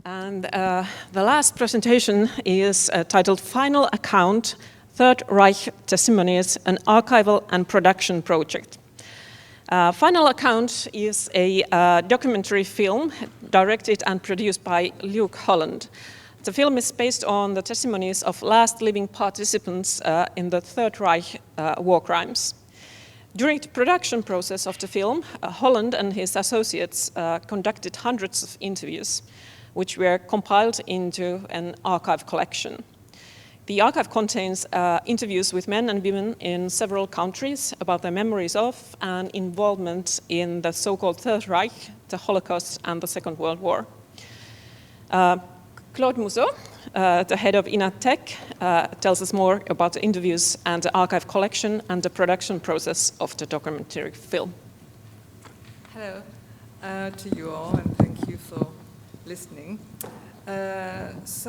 And the last presentation is titled Final Account, Third Reich Testimonies, an archival and production project. Final Account is a documentary film directed and produced by Luke Holland. The film is based on the testimonies of last living participants in the Third Reich war crimes. During the production process of the film, Holland and his associates conducted hundreds of interviews, which were compiled into an archive collection. The archive contains interviews with men and women in several countries about their memories of and involvement in the so-called Third Reich, the Holocaust, and the Second World War. Claude Mussou, the head of thèque, tells us more about the interviews and the archive collection and the production process of the documentary film. Hello to you all, and thank you for listening. As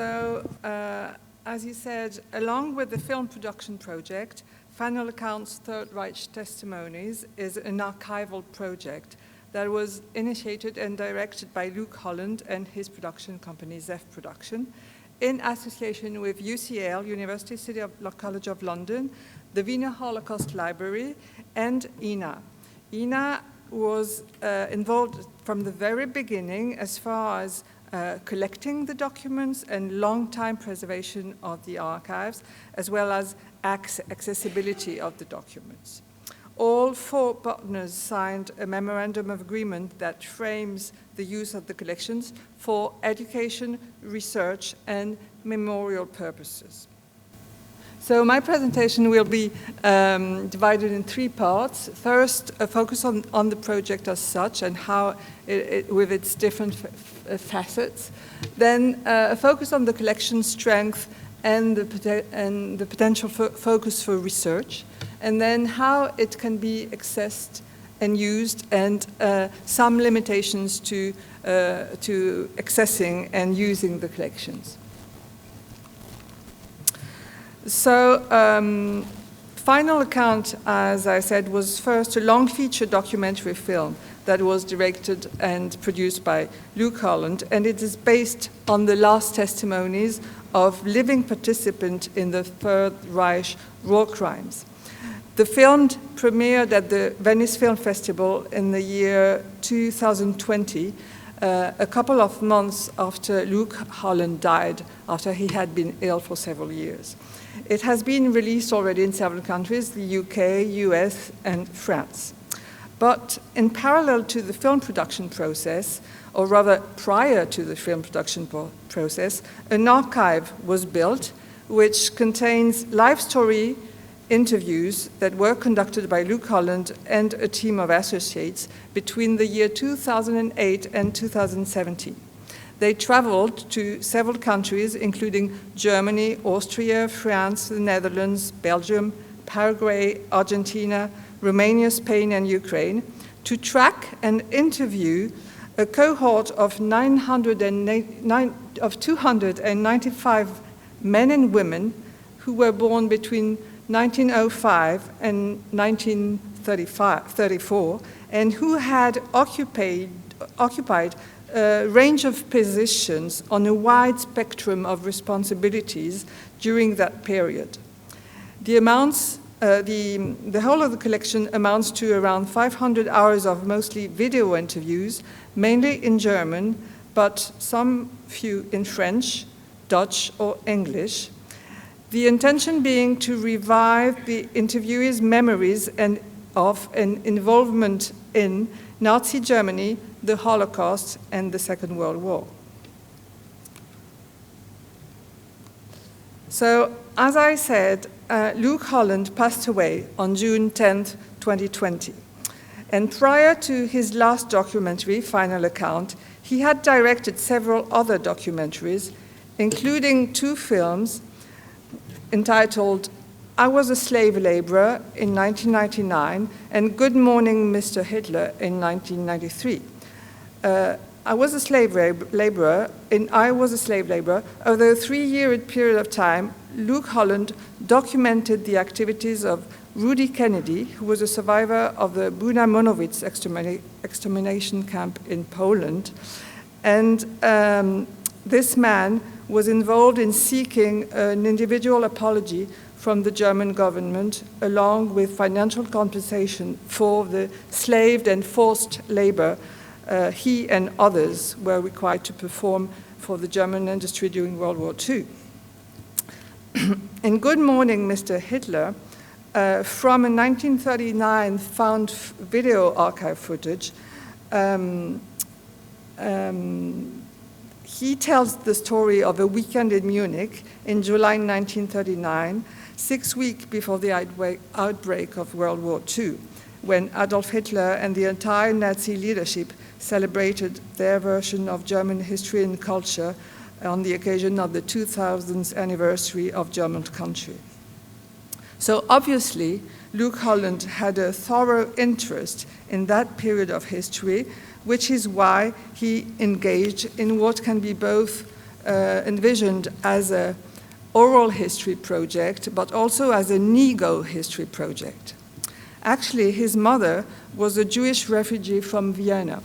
you said, along with the film production project, Final Accounts Third Reich Testimonies is an archival project that was initiated and directed by Luke Holland and his production company ZEF Productions in association with UCL, University City College of London, the Wiener Holocaust Library, and INA. INA was involved from the very beginning as far as collecting the documents and long-time preservation of the archives, as well as accessibility of the documents. All four partners signed a memorandum of agreement that frames the use of the collections for education, research, and memorial purposes. So my presentation will be divided in three parts. First, a focus on the project as such and how with its different facets. Then a focus on the collection strength and the potential focus for research. And then how it can be accessed and used, and some limitations to accessing and using the collections. So, Final Account, as I said, was first a long feature documentary film that was directed and produced by Luke Holland, and it is based on the last testimonies of living participants in the Third Reich war crimes. The film premiered at the Venice Film Festival in the year 2020, a couple of months after Luke Holland died, after he had been ill for several years. It has been released already in several countries, the UK, US, and France. But in parallel to the film production process, or rather prior to the film production process, an archive was built which contains live story interviews that were conducted by Luke Holland and a team of associates between the year 2008 and 2017. They traveled to several countries, including Germany, Austria, France, the Netherlands, Belgium, Paraguay, Argentina, Romania, Spain, and Ukraine, to track and interview a cohort of 295 men and women who were born between 1905 and 1934, and who had occupied a range of positions on a wide spectrum of responsibilities during that period. The amounts, the whole of the collection amounts to around 500 hours of mostly video interviews, mainly in German, but some few in French, Dutch, or English. The intention being to revive the interviewees' memories of an involvement in Nazi Germany, the Holocaust, and the Second World War. So, as I said, Luke Holland passed away on June 10th, 2020. And prior to his last documentary, Final Account, he had directed several other documentaries, including two films entitled I Was a Slave Laborer in 1999 and Good Morning, Mr. Hitler in 1993. I was a slave laborer, over a 3-year period of time. Luke Holland documented the activities of Rudy Kennedy, who was a survivor of the Buna-Monowitz extermination camp in Poland, and this man was involved in seeking an individual apology from the German government, along with financial compensation for the slaved and forced labor he and others were required to perform for the German industry during World War II. In Good Morning, Mr. Hitler, from a 1939 found video archive footage, he tells the story of a weekend in Munich in July 1939, 6 weeks before the outbreak of World War II, when Adolf Hitler and the entire Nazi leadership celebrated their version of German history and culture on the occasion of the 2000th anniversary of German country. So obviously, Luke Holland had a thorough interest in that period of history, which is why he engaged in what can be both envisioned as an oral history project, but also as a nego history project. Actually, his mother was a Jewish refugee from Vienna,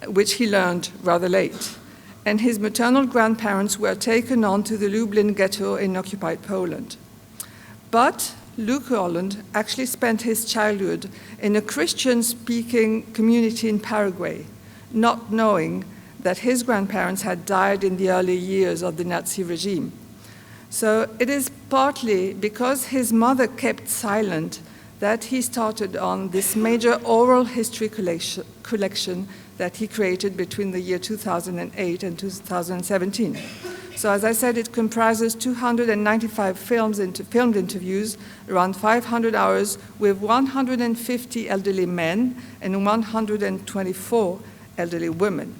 which he learned rather late. And his maternal grandparents were taken on to the Lublin ghetto in occupied Poland. But Luke Holland actually spent his childhood in a Christian-speaking community in Paraguay, not knowing that his grandparents had died in the early years of the Nazi regime. So it is partly because his mother kept silent that he started on this major oral history collection that he created between the year 2008 and 2017. So as I said, it comprises 295 filmed interviews, around 500 hours, with 150 elderly men and 124 elderly women.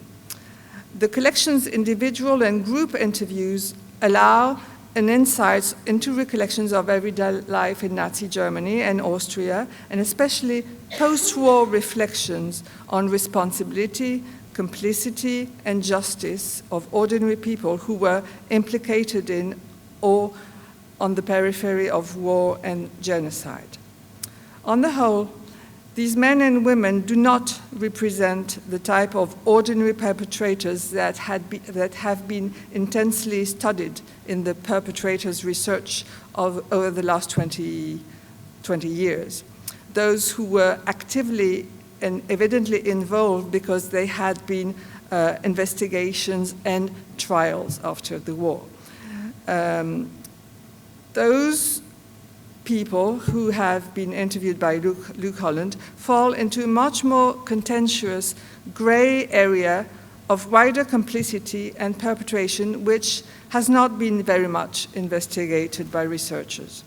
The collection's individual and group interviews allow an insight into recollections of everyday life in Nazi Germany and Austria, and especially post-war reflections on responsibility, complicity, and justice of ordinary people who were implicated in or on the periphery of war and genocide. On the whole, these men and women do not represent the type of ordinary perpetrators that have been intensely studied in the perpetrators' research over the last 20 years. Those who were actively and evidently involved because they had been investigations and trials after the war. Those people who have been interviewed by Luke Holland fall into a much more contentious gray area of wider complicity and perpetration, which has not been very much investigated by researchers.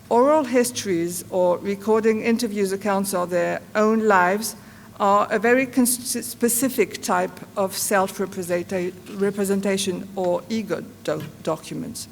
Oral histories or recording interviews accounts of their own lives are a very specific type of self-representation or ego documents.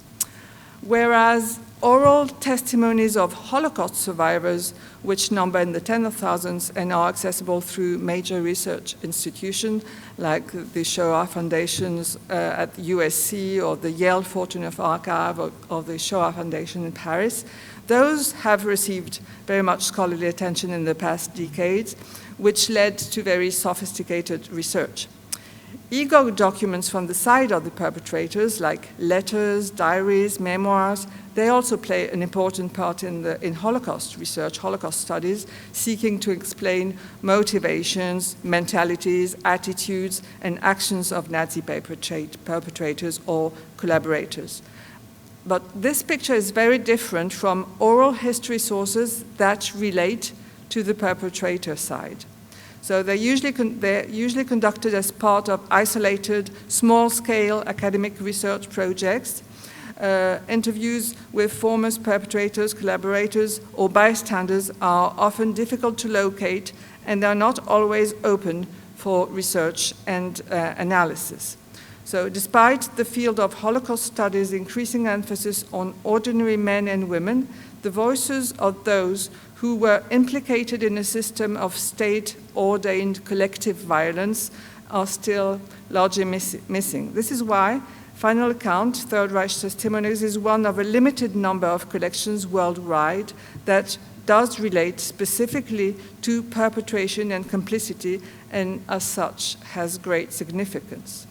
Whereas oral testimonies of Holocaust survivors, which number in the tens of thousands and are accessible through major research institutions like the Shoah Foundations at USC or the Yale Fortunoff Archive or the Shoah Foundation in Paris, those have received very much scholarly attention in the past decades, which led to very sophisticated research. Ego documents from the side of the perpetrators, like letters, diaries, memoirs, they also play an important part in Holocaust research, Holocaust studies, seeking to explain motivations, mentalities, attitudes, and actions of Nazi perpetrators or collaborators. But this picture is very different from oral history sources that relate to the perpetrator side. So they're usually conducted as part of isolated, small-scale academic research projects. Interviews with former perpetrators, collaborators, or bystanders are often difficult to locate, and are not always open for research and analysis. So despite the field of Holocaust studies increasing emphasis on ordinary men and women, the voices of those who were implicated in a system of state-ordained collective violence are still largely missing. This is why Final Account, Third Reich Testimonies, is one of a limited number of collections worldwide that does relate specifically to perpetration and complicity, and as such has great significance.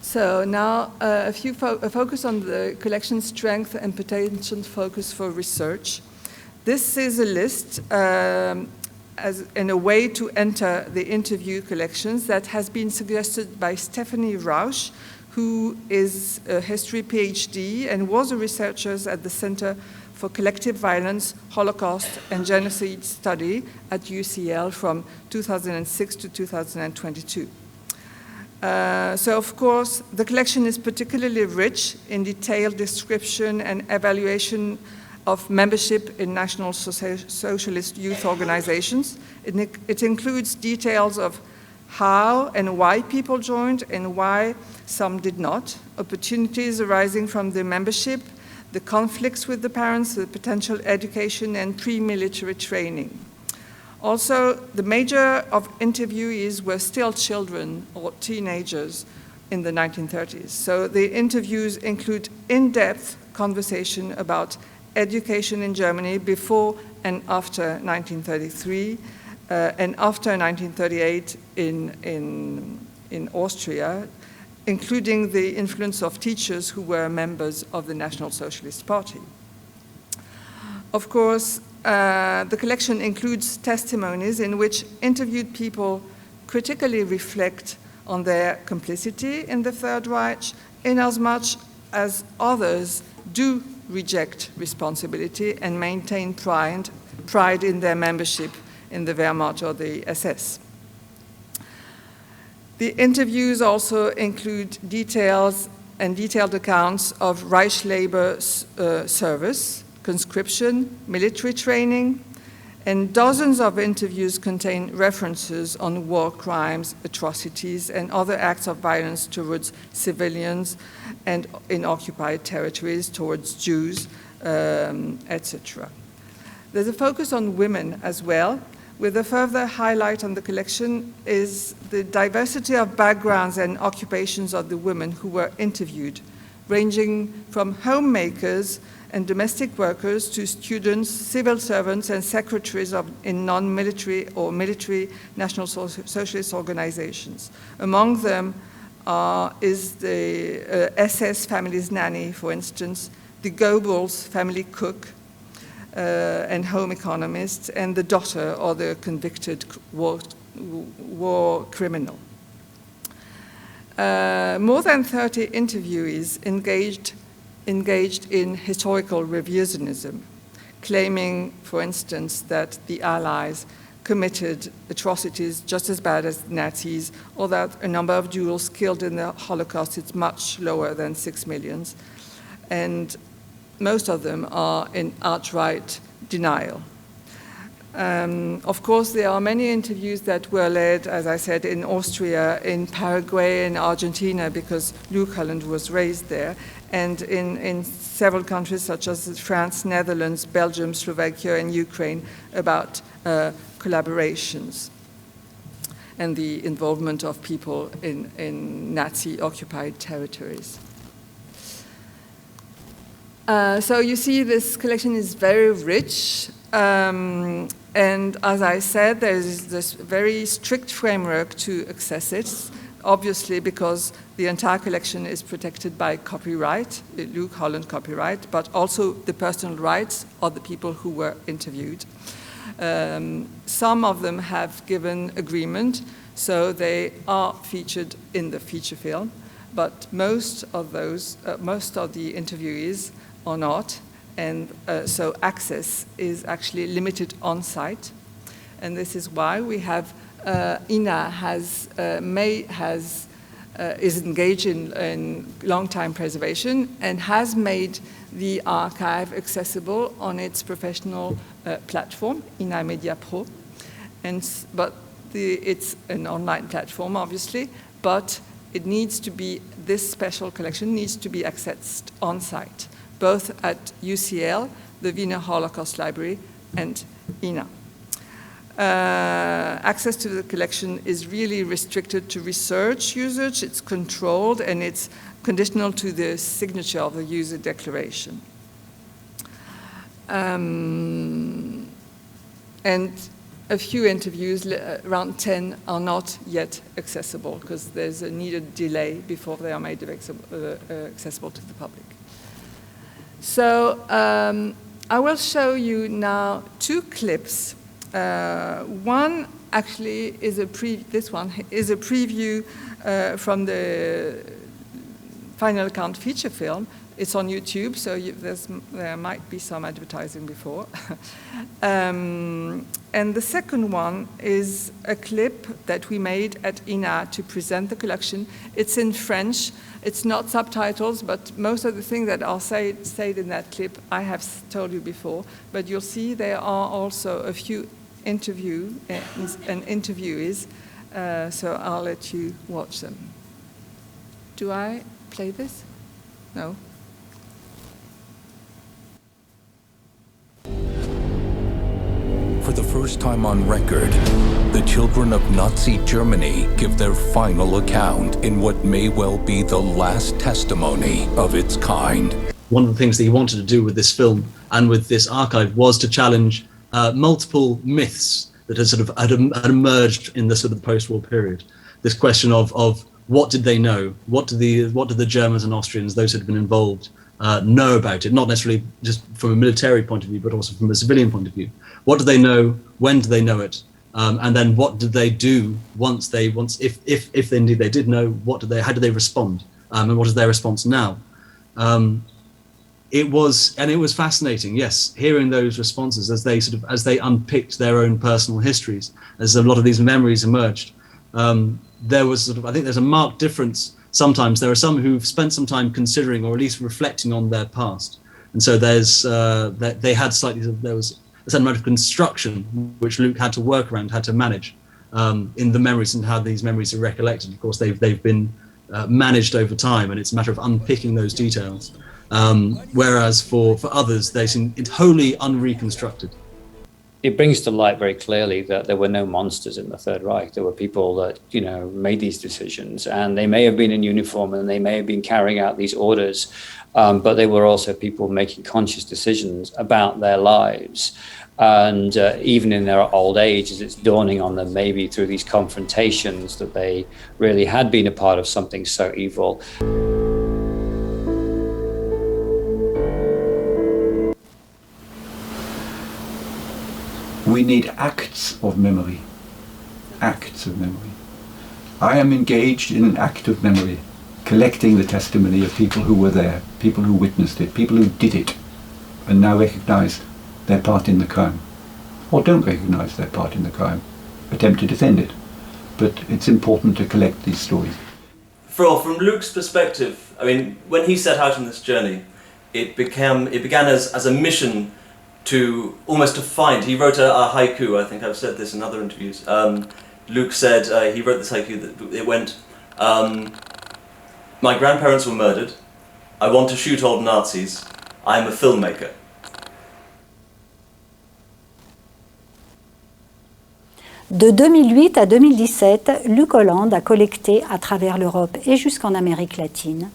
So now a focus on the collection's strength and potential focus for research. This is a list as in a way to enter the interview collections that has been suggested by Stephanie Rausch, who is a history PhD and was a researcher at the Center for Collective Violence, Holocaust and Genocide Study at UCL from 2006 to 2022. So of course, the collection is particularly rich in detailed description and evaluation of membership in National Socialist youth organizations. It includes details of how and why people joined and why some did not, opportunities arising from the membership, the conflicts with the parents, the potential education and pre-military training. Also, the major of interviewees were still children or teenagers in the 1930s. So the interviews include in-depth conversation about education in Germany before and after 1933, and after 1938 in Austria, including the influence of teachers who were members of the National Socialist Party. Of course, the collection includes testimonies in which interviewed people critically reflect on their complicity in the Third Reich, inasmuch as others do reject responsibility and maintain pride in their membership in the Wehrmacht or the SS. The interviews also include detailed accounts of Reich labor service, conscription, military training, and dozens of interviews contain references on war crimes, atrocities, and other acts of violence towards civilians and in occupied territories, towards Jews, etc. There's a focus on women as well, with a further highlight on the collection is the diversity of backgrounds and occupations of the women who were interviewed, ranging from homemakers and domestic workers to students, civil servants, and secretaries in non-military or military National Socialist organizations. Among them is the SS family's nanny, for instance, the Goebbels family cook, and home economist, and the daughter or the convicted war criminal. More than 30 interviewees engaged in historical revisionism, claiming, for instance, that the Allies committed atrocities just as bad as Nazis, or that a number of Jews killed in the Holocaust is much lower than 6 million. And most of them are in outright denial. Of course, there are many interviews that were led, as I said, in Austria, in Paraguay, and Argentina, because Luke Holland was raised there, and in several countries such as France, Netherlands, Belgium, Slovakia, and Ukraine about collaborations and the involvement of people in Nazi-occupied territories. So you see, this collection is very rich, and as I said, there is this very strict framework to access it, obviously because the entire collection is protected by copyright, the Luke Holland copyright, but also the personal rights of the people who were interviewed. Some of them have given agreement, so they are featured in the feature film, but most of the interviewees or not, and so access is actually limited on site, and this is why we have INA is engaged in long-time preservation and has made the archive accessible on its professional platform, INA Media Pro, but it's an online platform, obviously, but it needs to be, this special collection needs to be accessed on site, both at UCL, the Wiener Holocaust Library, and INA. Access to the collection is really restricted to research usage, it's controlled, and it's conditional to the signature of the user declaration. And a few interviews, around 10, are not yet accessible because there's a needed delay before they are made accessible to the public. So I will show you now two clips. One actually is this one is a preview from the Final Account feature film. It's on YouTube, so there might be some advertising before. And the second one is a clip that we made at INA to present the collection. It's in French. It's not subtitles, but most of the things that are said in that clip I have told you before. But you'll see there are also a few interviewees, so I'll let you watch them. Do I play this? No. For the first time on record, the children of Nazi Germany give their final account in what may well be the last testimony of its kind. One of the things that he wanted to do with this film and with this archive was to challenge multiple myths that had emerged in the sort of post-war period. This question of what did they know? What did the Germans and Austrians, those who had been involved, know about it? Not necessarily just from a military point of view, but also from a civilian point of view. What do they know? When do they know it? And then what did they do if indeed they did know? How did they respond? And what is their response now? It was fascinating, yes, hearing those responses as they unpicked their own personal histories, as a lot of these memories emerged. There was I think there's a marked difference. Sometimes there are some who've spent some time considering or at least reflecting on their past, and so there was a certain amount of construction which Luke had to work around, had to manage in the memories and how these memories are recollected. Of course, they've been managed over time, and it's a matter of unpicking those details. Whereas for others, they seem wholly unreconstructed. It brings to light very clearly that there were no monsters in the Third Reich. There were people that, made these decisions, and they may have been in uniform and they may have been carrying out these orders, but they were also people making conscious decisions about their lives. And even in their old age, as it's dawning on them, maybe through these confrontations, that they really had been a part of something so evil. We need acts of memory. Acts of memory. I am engaged in an act of memory, collecting the testimony of people who were there, people who witnessed it, people who did it, and now recognize their part in the crime. Or don't recognize their part in the crime, attempt to defend it. But it's important to collect these stories. From Luke's perspective, I mean, when he set out on this journey, it began as a mission to find. He wrote a haiku. I think I've said this in other interviews. Luke said he wrote this haiku that it went, my grandparents were murdered. I want to shoot old Nazis. I am a filmmaker. De 2008 à 2017, Luke Holland a collecté à travers l'Europe et jusqu'en Amérique latine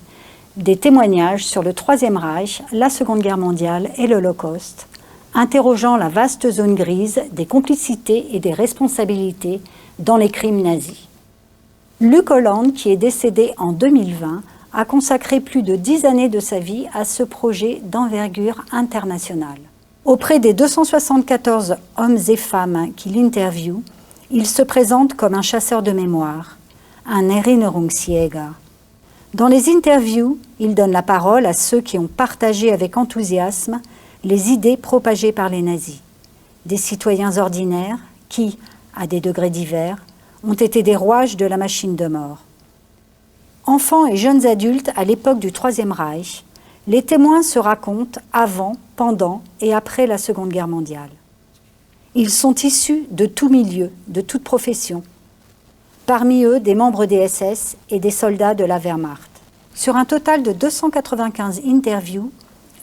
des témoignages sur le Troisième Reich, la Seconde Guerre mondiale et l'Holocauste, interrogeant la vaste zone grise des complicités et des responsabilités dans les crimes nazis. Luke Holland, qui est décédé en 2020, a consacré plus de 10 années de sa vie à ce projet d'envergure internationale. Auprès des 274 hommes et femmes qu'il interviewe, il se présente comme un chasseur de mémoire, un Erinnerungsjäger. Dans les interviews, il donne la parole à ceux qui ont partagé avec enthousiasme les idées propagées par les nazis. Des citoyens ordinaires qui, à des degrés divers, ont été des rouages de la machine de mort. Enfants et jeunes adultes à l'époque du Troisième Reich, les témoins se racontent avant, pendant et après la Seconde Guerre mondiale. Ils sont issus de tout milieu, de toute profession. Parmi eux, des membres des SS et des soldats de la Wehrmacht. Sur un total de 295 interviews,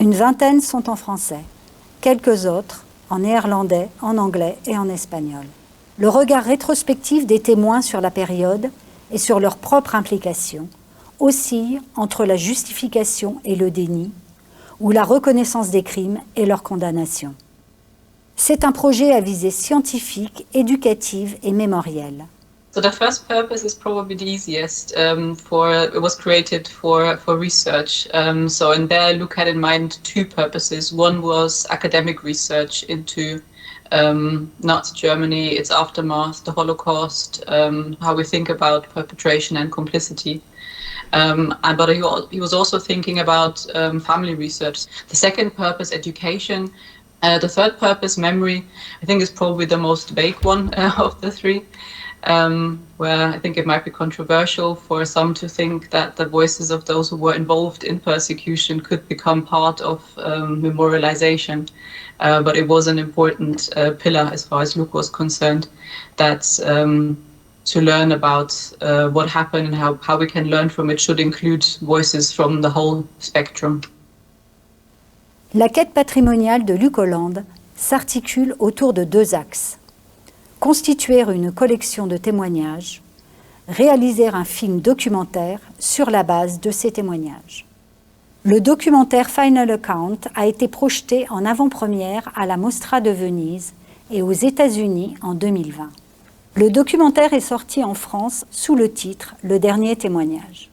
une vingtaine sont en français, quelques autres en néerlandais, en anglais et en espagnol. Le regard rétrospectif des témoins sur la période et sur leur propre implication oscille entre la justification et le déni, ou la reconnaissance des crimes et leur condamnation. C'est un projet à visée scientifique, éducative et mémorielle. So the first purpose is probably the easiest. It was created for research. So in there, Luke had in mind two purposes. One was academic research into Nazi Germany, its aftermath, the Holocaust, how we think about perpetration and complicity. But he was also thinking about family research. The second purpose, education. The third purpose, memory, I think is probably the most vague one of the three. Where I think it might be controversial for some to think that the voices of those who were involved in persecution could become part of memorialization. But it was an important pillar as far as Luke was concerned, that to learn about what happened and how we can learn from it should include voices from the whole spectrum. La quête patrimoniale de Luke Holland s'articule autour de deux axes. Constituer une collection de témoignages, réaliser un film documentaire sur la base de ces témoignages. Le documentaire Final Account a été projeté en avant-première à la Mostra de Venise et aux États-Unis en 2020. Le documentaire est sorti en France sous le titre « Le dernier témoignage ».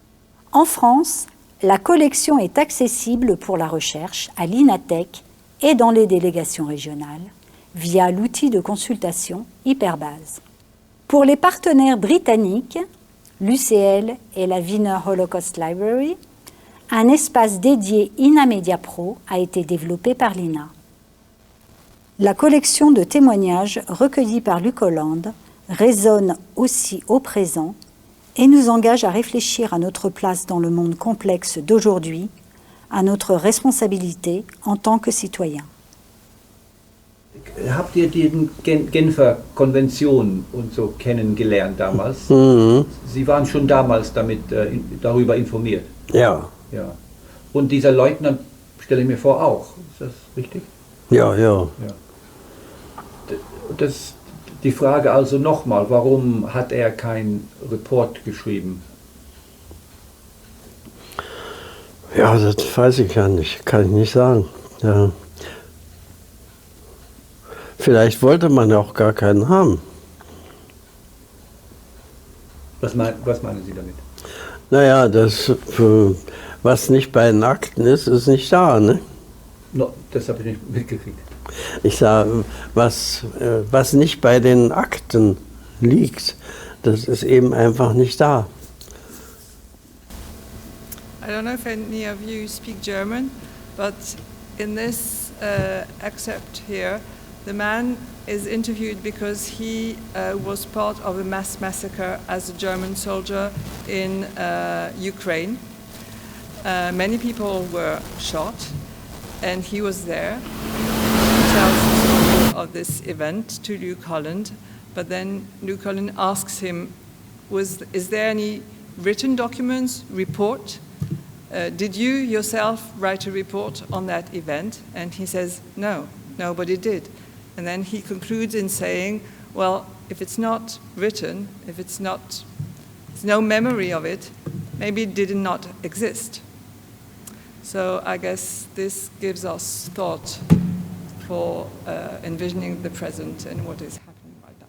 En France, la collection est accessible pour la recherche à l'INATEC et dans les délégations régionales, via l'outil de consultation Hyperbase. Pour les partenaires britanniques, l'UCL et la Wiener Holocaust Library, un espace dédié INA Pro a été développé par l'INA. La collection de témoignages recueillis par Luke Holland résonne aussi au présent et nous engage à réfléchir à notre place dans le monde complexe d'aujourd'hui, à notre responsabilité en tant que citoyens. Habt ihr die Genfer Konvention und so kennengelernt damals? Mhm. Sie waren schon damals darüber informiert? Ja. Ja. Und dieser Leutnant, stelle ich mir vor, auch. Ist das richtig? Ja, ja. Ja. Die Frage also nochmal, warum hat er keinen Report geschrieben? Ja, das weiß ich gar nicht, kann ich nicht sagen. Ja. Vielleicht wollte man ja auch gar keinen haben. Was meinen Sie damit? Naja, was nicht bei den Akten ist, ist nicht da, ne? No, das habe ich nicht mitgekriegt. Ich sage, was nicht bei den Akten liegt, das ist eben einfach nicht da. I don't know if any of you speak German, but in this excerpt here, the man is interviewed because he was part of a mass massacre as a German soldier in Ukraine. Many people were shot, and he was there. He tells the story of this event to Luke Holland, but then Luke Holland asks him, is there any written documents, report? Did you yourself write a report on that event? And he says, no, nobody did. And then he concludes in saying, well, if it's not written, if there's no memory of it, maybe it did not exist. So I guess this gives us thought for envisioning the present and what is happening right now.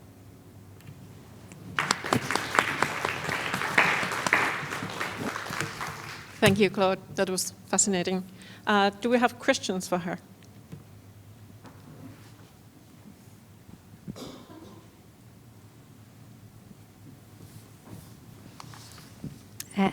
Thank you, Claude. That was fascinating. Do we have questions for her?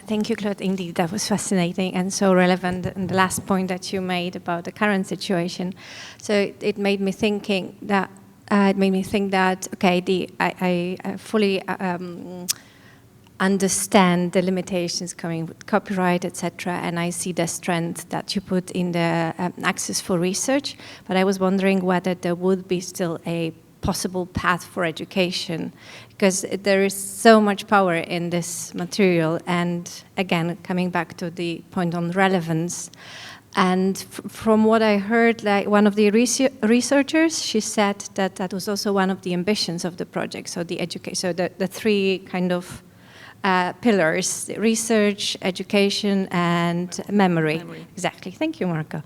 Thank you, Claude. Indeed, that was fascinating and so relevant. And the last point that you made about the current situation, so it made me thinking that okay, I fully understand the limitations coming with copyright, etc., and I see the strength that you put in the access for research. But I was wondering whether there would be still a possible path for education, because there is so much power in this material. And again, coming back to the point on relevance, and from what I heard, like one of the researchers, she said that that was also one of the ambitions of the project. So the three kind of pillars: research, education, and memory. Exactly. Thank you, Marco.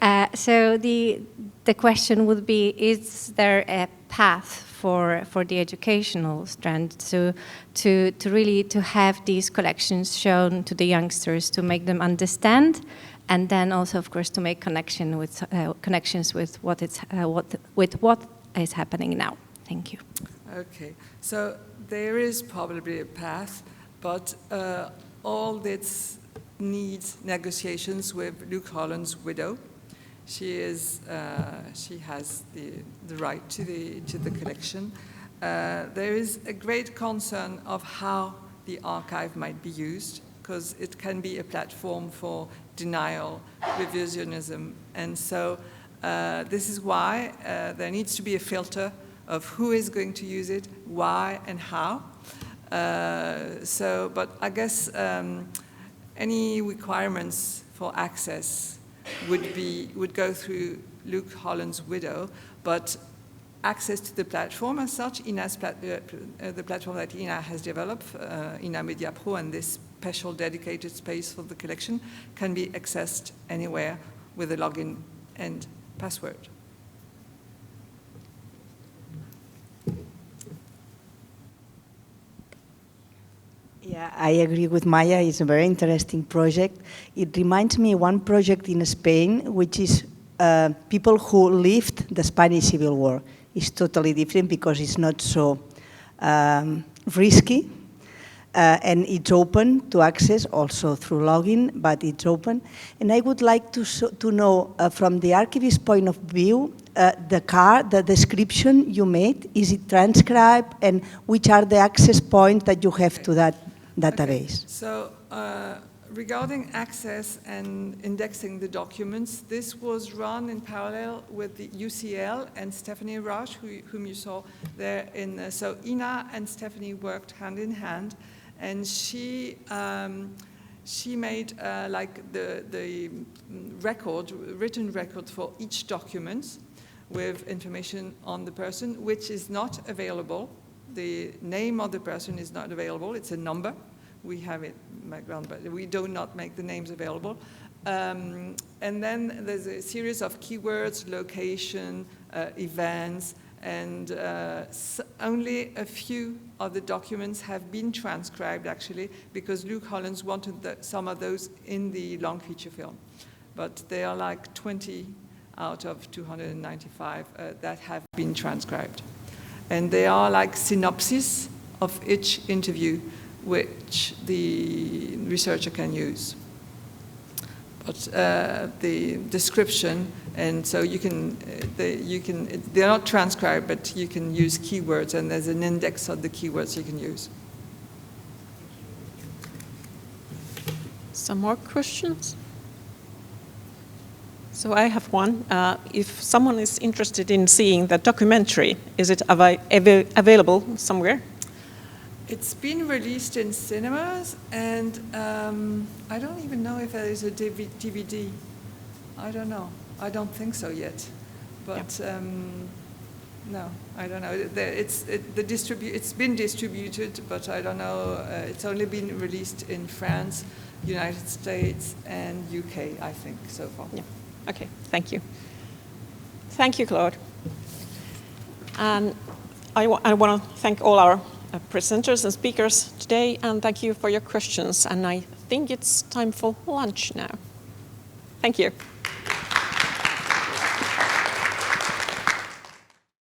Yeah. So the question would be: is there a path for the educational strand to really have these collections shown to the youngsters, to make them understand, and then also, of course, to make connections with what is happening now? Thank you. Okay, so there is probably a path, but all this needs negotiations with Luke Holland's widow. She has the right to the collection. There is a great concern of how the archive might be used, because it can be a platform for denial, revisionism, and so this is why there needs to be a filter of who is going to use it, why, and how. But I guess any requirements for access would go through Luke Holland's widow, but access to the platform as such, the platform that INA has developed, INA Media Pro, and this special dedicated space for the collection can be accessed anywhere with a login and password. Yeah, I agree with Maya. It's a very interesting project. It reminds me of one project in Spain, which is people who lived the Spanish Civil War. It's totally different because it's not so risky, and it's open to access also through login, but it's open. And I would like to know from the archivist's point of view, the description you made, is it transcribed, and which are the access points that you have to that database? Okay. So regarding access and indexing the documents, this was run in parallel with the UCL and Stephanie Rush, whom you saw there. So Ina and Stephanie worked hand in hand, and she made like the written record for each document with information on the person, which is not available. The name of the person is not available. It's a number. We have it in the background, but we do not make the names available. And then there's a series of keywords, location, events, and only a few of the documents have been transcribed, actually, because Luke Holland wanted some of those in the long feature film. But they are like 20 out of 295 that have been transcribed. And they are like synopses of each interview which the researcher can use. But the description, and so they're not transcribed, but you can use keywords, and there's an index of the keywords you can use. Some more questions? So I have one. If someone is interested in seeing the documentary, is it available somewhere? It's been released in cinemas, and I don't even know if there is a DVD. I don't know. I don't think so yet. But yeah. No, I don't know. It's been distributed, but I don't know. It's only been released in France, United States, and UK, I think, so far. Yeah. Okay, thank you. Thank you, Claude. And I want to thank all our presenters and speakers today, and thank you for your questions. And I think it's time for lunch now. Thank you.